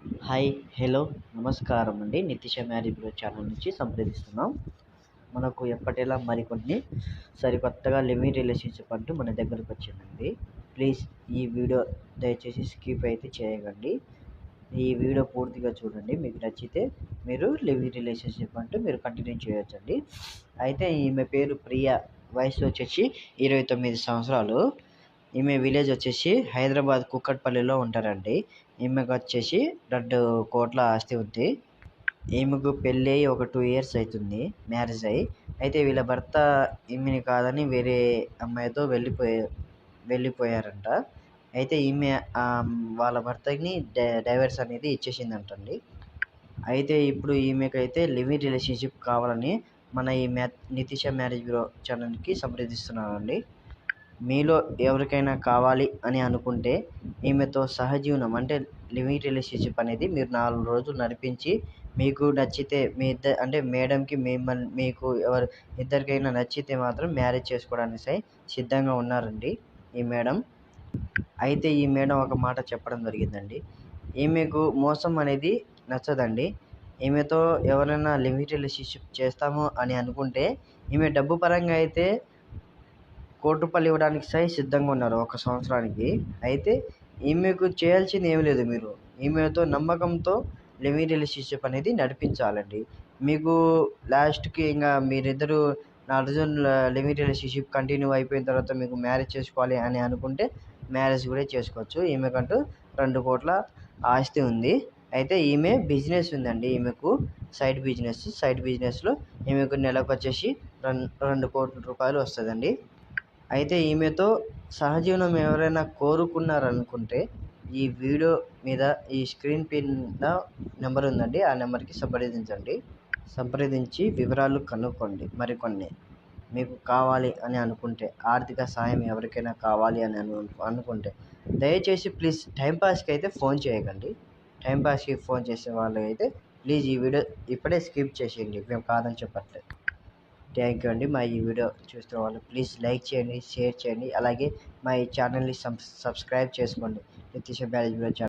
Hi, hello, నమస్కారం అండి. నితిష marriage bro channel నుంచి సంప్రదిస్తున్నాం. మనకు ఎప్పటిలా మరికొన్ని సరికొత్తగా లివింగ్ రిలేషన్షిప్ అంటూ మన దగ్గరకు వచ్చిందండి. ప్లీజ్ ఈ వీడియో దయచేసి స్కిప్ అయితే చేయకండి. ఈ వీడియో పూర్తిగా చూడండి. మీకు నచ్చితే మీరు లివింగ్ రిలేషన్షిప్ అంటూ మీరు కంటిన్యూ చేయొచ్చండి. అయితే ఈమె పేరు ప్రియ, వయసు వచ్చేసి 29 సంవత్సరాలు. ఈమె విలేజ్ వచ్చేసి హైదరాబాద్ కుక్కట్పల్లిలో ఉంటారండి. ఈమెకు వచ్చేసి 2 కోట్ల ఆస్తి ఉంది. ఈమెకు పెళ్ళి అయ్యి ఒక 2 ఇయర్స్ అవుతుంది మ్యారేజ్ అయ్యి. అయితే వీళ్ళ భర్త ఈమెని కాదని వేరే అమ్మాయితో వెళ్ళిపోయారంట. అయితే ఈమె వాళ్ళ భర్తని డైవర్స్ అనేది ఇచ్చేసిందంటండి. అయితే ఇప్పుడు ఈమెకైతే లివింగ్ రిలేషన్షిప్ కావాలని మన ఈ నితిష మ్యారేజ్ బ్యూరో ఛానల్కి సంప్రదిస్తున్నానండి. మీలో ఎవరికైనా కావాలి అని అనుకుంటే ఈమెతో సహజీవనం అంటే లివింగ్ రిలేషన్షిప్ అనేది మీరు 4 రోజులు నడిపించి మీకు నచ్చితే అంటే మేడంకి మీకు ఇద్దరికైనా నచ్చితే మాత్రం మ్యారేజ్ చేసుకోవడానికి సిద్ధంగా ఉన్నారండి ఈ మేడం. అయితే ఈ మేడం ఒక మాట చెప్పడం జరిగిందండి. ఈమెకు మోసం అనేది నచ్చదండి. ఈమెతో ఎవరైనా లివింగ్ రిలేషన్షిప్ చేస్తాము అని అనుకుంటే ఈమె డబ్బు పరంగా అయితే ₹1,00,00,000 ఇవ్వడానికి సిద్ధంగా ఉన్నారు 1 సంవత్సరానికి. అయితే ఈమెకు చేయాల్సింది ఏమి లేదు. మీరు ఈమెతో నమ్మకంతో లివింగ్ రిలేషన్షిప్ అనేది నడిపించాలండి. మీకు లాస్ట్‌కి మీరిద్దరూ 4 రోజులు లివింగ్ రిలేషన్షిప్ కంటిన్యూ అయిపోయిన తర్వాత మీకు మ్యారేజ్ చేసుకోవాలి అని అనుకుంటే మ్యారేజ్ కూడా చేసుకోవచ్చు. ఈమెకంటూ 2,00,00,000 ఆస్తి ఉంది. అయితే ఈమె బిజినెస్ ఉందండి. ఈమెకు సైడ్ బిజినెస్‌లో ఈమెకు నెలకొచ్చేసి ₹2,00,00,000 వస్తదండి. అయితే ఈమెతో సహజీవనం ఎవరైనా కోరుకున్నారనుకుంటే ఈ వీడియో మీద ఈ స్క్రీన్ కింద నెంబర్ ఉందండి. ఆ నెంబర్కి సంప్రదించి వివరాలు కనుక్కోండి. మరికొన్ని మీకు కావాలి అని అనుకుంటే, ఆర్థిక సాయం ఎవరికైనా కావాలి అని అనుకుంటే దయచేసి ప్లీజ్ టైంపాస్కి అయితే ఫోన్ చేయకండి. టైంపాస్కి ఫోన్ చేసే వాళ్ళు అయితే ప్లీజ్ ఈ వీడియో ఇప్పుడే స్కిప్ చేసేయండి. మేము కాదని చెప్పట్లేదు. థ్యాంక్ యూ అండి. మా ఈ వీడియో చూస్తున్న వాళ్ళు ప్లీజ్ లైక్ చేయండి, షేర్ చేయండి. అలాగే మా ఈ ఛానల్ని సబ్స్క్రైబ్ చేసుకోండి. నితిష మ్యారేజ్ బ్యూరో ఛానల్.